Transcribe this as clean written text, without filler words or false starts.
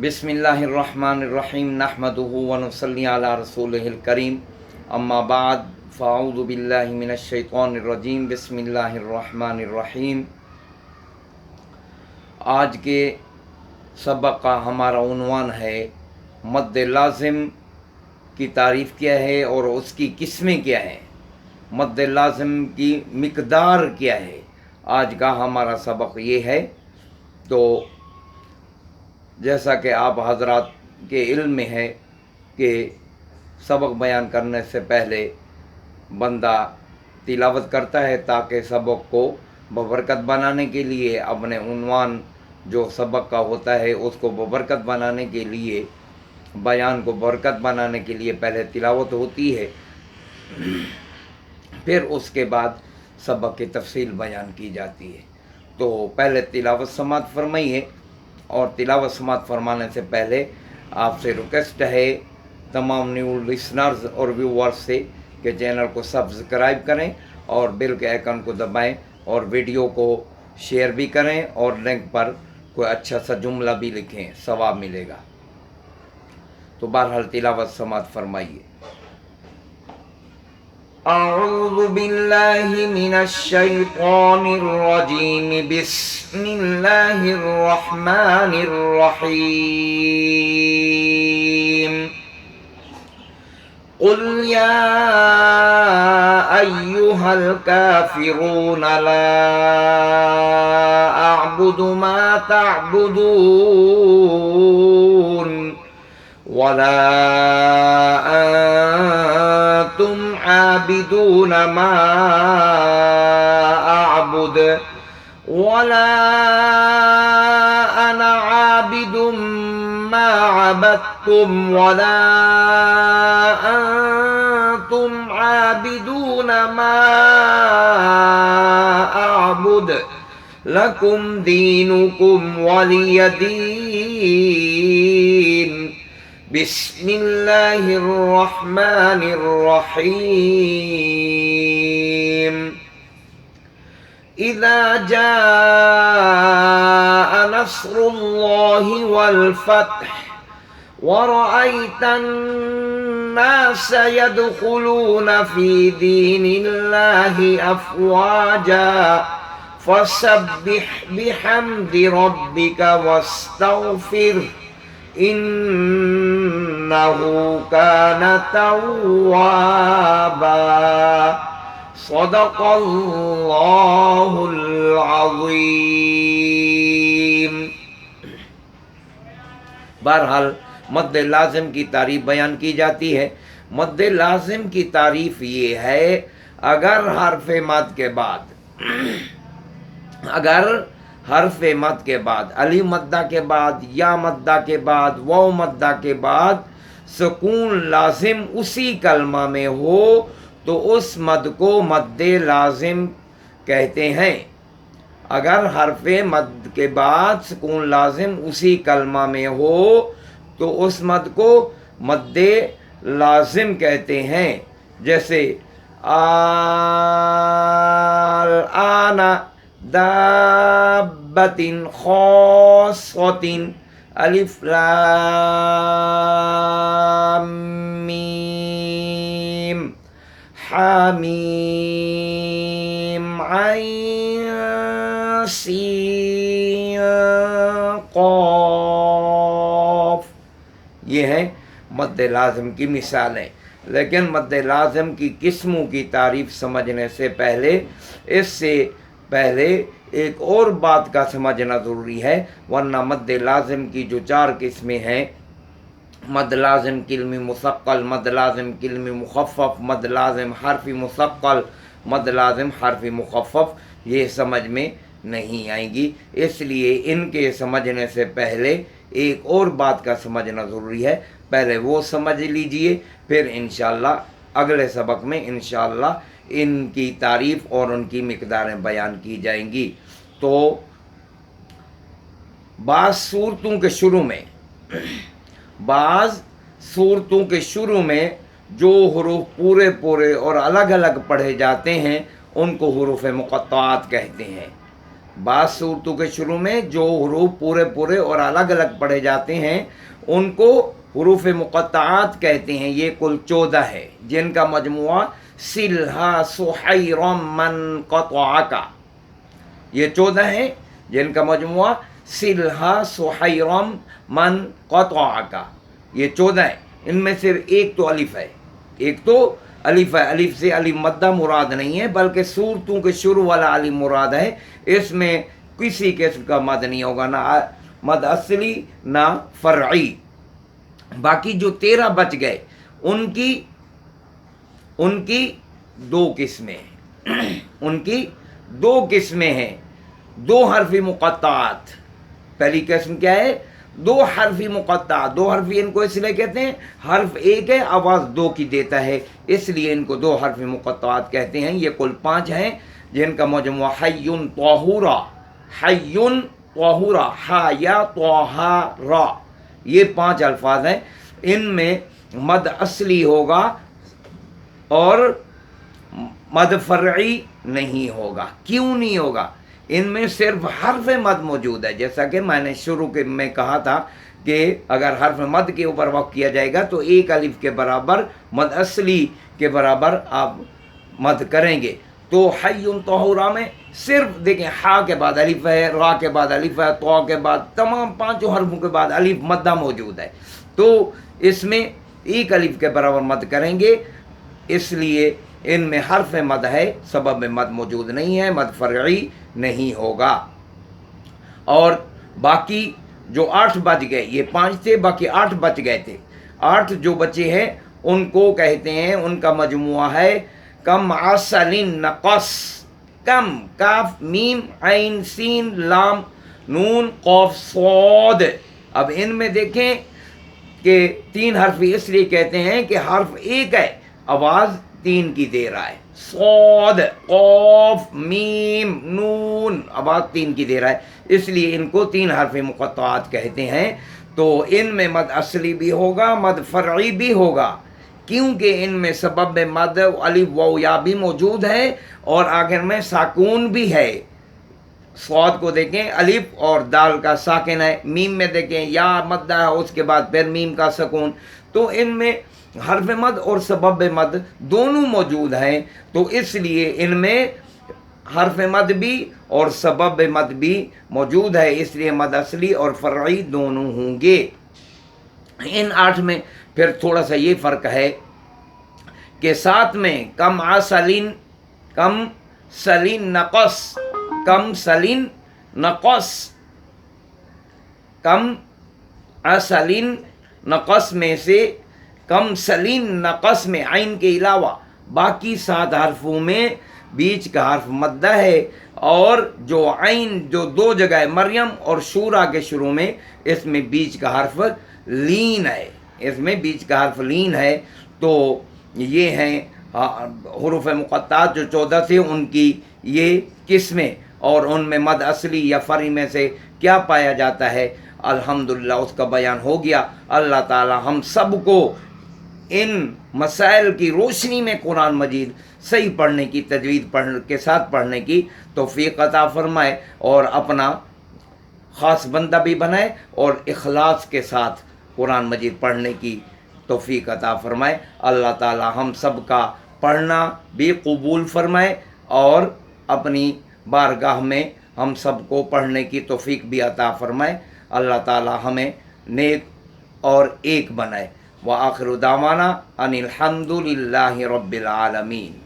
بسم اللہ الرحمن الرحیم نحمدہ ونصلی علی رسولہ الکریم اما بعد فاعوذ باللہ من الشیطان الرجیم بسم اللہ الرحمن الرحیم۔ آج کے سبق کا ہمارا عنوان ہے مد لازم کی تعریف کیا ہے اور اس کی قسمیں کیا ہیں، مد لازم کی مقدار کیا ہے۔ آج کا ہمارا سبق یہ ہے۔ تو جیسا کہ آپ حضرات کے علم میں ہے کہ سبق بیان کرنے سے پہلے بندہ تلاوت کرتا ہے تاکہ سبق کو ببرکت بنانے کے لیے، اپنے عنوان جو سبق کا ہوتا ہے اس کو ببرکت بنانے کے لیے، بیان کو برکت بنانے کے لیے پہلے تلاوت ہوتی ہے، پھر اس کے بعد سبق کی تفصیل بیان کی جاتی ہے۔ تو پہلے تلاوت سماعت فرمائیے، اور تلاوت سماعت فرمانے سے پہلے آپ سے ریکویسٹ ہے تمام نیو لسنرز اور ویورز سے کہ چینل کو سبسکرائب کریں اور بیل کے آئیکن کو دبائیں اور ویڈیو کو شیئر بھی کریں اور لنک پر کوئی اچھا سا جملہ بھی لکھیں، ثواب ملے گا۔ تو بہرحال تلاوت سماعت فرمائیے۔ اعوذ باللہ من الشیطان الرجیم بسم اللہ الرحمن الرحیم۔ قل یا ایہا الکافرون لا اعبد ما تعبدون ولا انتم عابدون ما اعبد ولا انا عابد ما عبدتم ولا انتم عابدون ما اعبد لکم دینکم ولی دین۔ بسم اللہ الرحمن الرحیم۔ اذا جاء نصر اللہ والفتح ورأيت الناس يدخلون في دين الله أفواجا فسبح بحمد ربك واستغفره إنه كان توابا۔ صدق اللہ العظیم۔ بہرحال مد لازم کی تعریف بیان کی جاتی ہے۔ مد لازم کی تعریف یہ ہے اگر حرف مد کے بعد علی مدہ کے بعد، یا مدہ کے بعد، واو مدہ کے بعد سکون لازم اسی کلمہ میں ہو تو اس مد کو مد لازم کہتے ہیں۔ اگر حرف مد کے بعد سکون لازم اسی کلمہ میں ہو تو اس مد کو مد لازم کہتے ہیں۔ جیسے الآن دابۃ خاصۃ الف لام میم حامیم عین سین قاف۔ یہ ہیں مد لازم کی مثالیں۔ لیکن مد لازم کی قسموں کی تعریف سمجھنے سے پہلے ایک اور بات کا سمجھنا ضروری ہے، ورنہ مد لازم کی جو 4 قسمیں ہیں، مد لازم کلمی مثقل، مد لازم کلمی مخفف، مد لازم حرفی مثقل، مد لازم حرفی مخفف، یہ سمجھ میں نہیں آئیں گی۔ اس لیے ان کے سمجھنے سے پہلے ایک اور بات کا سمجھنا ضروری ہے، پہلے وہ سمجھ لیجئے، پھر انشاءاللہ اگلے سبق میں انشاءاللہ ان کی تعریف اور ان کی مقداریں بیان کی جائیں گی۔ تو بعض صورتوں کے شروع میں جو حروف پورے اور الگ الگ پڑھے جاتے ہیں ان کو حروف مقطعات کہتے ہیں۔ بعض सूरतों के शुरू में जो हरूफ पूरे पूरे और अलग अलग पढ़े जाते हैं उनको हरूफ मुक़त्तआत कहते हैं। ये कुल 14 है जिनका मजमुआ सिलहा सुहैरम मन क़तअका, ये 14 हैं जिनका मजमुआ सिलहा सुहैरम मन क़तअका, ये 14 है। इनमें सिर्फ एक तो अलिफ है, एक तो अलिफ है। अलिफ से अलिफ मद्दा मुराद नहीं है बल्कि सूरतों के शुरू वाला अलिफ मुराद है। इसमें किसी किस्म का मद नहीं होगा, ना मद असली ना फरई। बाकी जो 13 बच गए उनकी 2 किस्में उनकी 2 किस्में हैं। 2 हरफी मुक़त्तआत। पहली किस्म क्या है? 2 हरफी मुक़त्तआत। 2 हरफी इनको इसलिए कहते हैं, हर्फ एक है आवाज़ 2 की देता है, इसलिए इनको 2 हरफी मुक़त्तआत कहते हैं। ये कुल 5 हैं जिनका मजमुआ हय्युन तौहुरा, हय्युन तौहुरा, हा या तौहारा, ये 5 अल्फाज हैं। इनमें मद असली होगा और मद फरई नहीं होगा। क्यों नहीं होगा? इनमें सिर्फ हर्फ मद मौजूद है। जैसा कि मैंने शुरू के में कहा था कि अगर हर्फ मद के ऊपर वक़्फ़ किया जाएगा तो एक अलिफ के बराबर मद असली के बराबर आप मद करेंगे। तो हय्युन तौहुरा में सिर्फ देखें, हा के बाद अलिफ है, रा के बाद अलिफ है, तो के बाद तमाम 5 हर्फों के बाद अलिफ मद्दा मौजूद है, तो इसमें एक अलिफ के बराबर मद करेंगे, इसलिए इनमें हर्फ मद है, सबब में मद मौजूद नहीं है, मद फरई नहीं होगा। और बाकी जो 8 बच गए, ये 5 थे, बाकी 8 बच गए थे। 8 जो बचे हैं उनको कहते हैं, उनका मजमुआ है कम असलिन नक़स। कम, काफ मीम ऐन सीन लाम नून क़ाफ सौद। अब इनमें देखें कि 3 हर्फ इसलिए कहते हैं कि हर्फ एक है, आवाज़ 3 की दे रहा है। सौद, क़ाफ, मीम, नून, आवाज़ 3 की दे रहा है, इसलिए इनको 3 हर्फ मुक़त्तआत कहते हैं। तो इनमें मद असली भी होगा, मद फरई भी होगा, क्योंकि इनमें सबब मद अलिफ वाव या भी मौजूद है और आखिर में साकून भी है। सौद को देखें, अलिफ और दाल का साकिन है। मीम में देखें या मद्दा है, उसके बाद फिर मीम का सकून। तो इनमें हर्फ मद और सबब मद दोनों मौजूद हैं, तो इसलिए इनमें हर्फ मद भी और सबब मद भी मौजूद है, इसलिए मद असली और फरई दोनों होंगे। इन 8 में फिर थोड़ा सा ये फ़र्क है कि 7 में कम असलिन, कम सलिन नक़स, कम सलिन नक़स, कम असलिन नक़स में से कम सलीन नक़स में आइन के अलावा बाकी 7 हर्फों में बीच का हर्फ मद्दा है, और जो आइन जो 2 जगह है, मरियम और शूरा के शुरू में, इसमें बीच का हर्फ लीन है, इसमें बीच का हर्फ लीन है। तो ये हैं हुरूफ मुक़त्तआत जो 14 थे, उनकी ये किस्में, और उनमें मद असली या फरी में से क्या पाया जाता है, अल्हम्दुलिल्लाह उसका बयान हो गया। अल्लाह ताला हम सब को इन मसाइल की रोशनी में कुरान मजीद सही पढ़ने की, तजवीद के साथ पढ़ने की तौफीक अता फरमाए, और अपना ख़ास बंदा भी बनाए और इखलास के साथ कुरान मजीद पढ़ने की तौफीक अता फरमाए। अल्लाह ताला हम सब का पढ़ना भी कबूल फरमाए और अपनी बारगाह में हम सब को पढ़ने की तौफीक भी अता फरमाए। अल्लाह ताला हमें नेक और एक बनाए। व आखिर दावाना अनिल हम्दुलिल्लाहि रब्बिल आलमीन।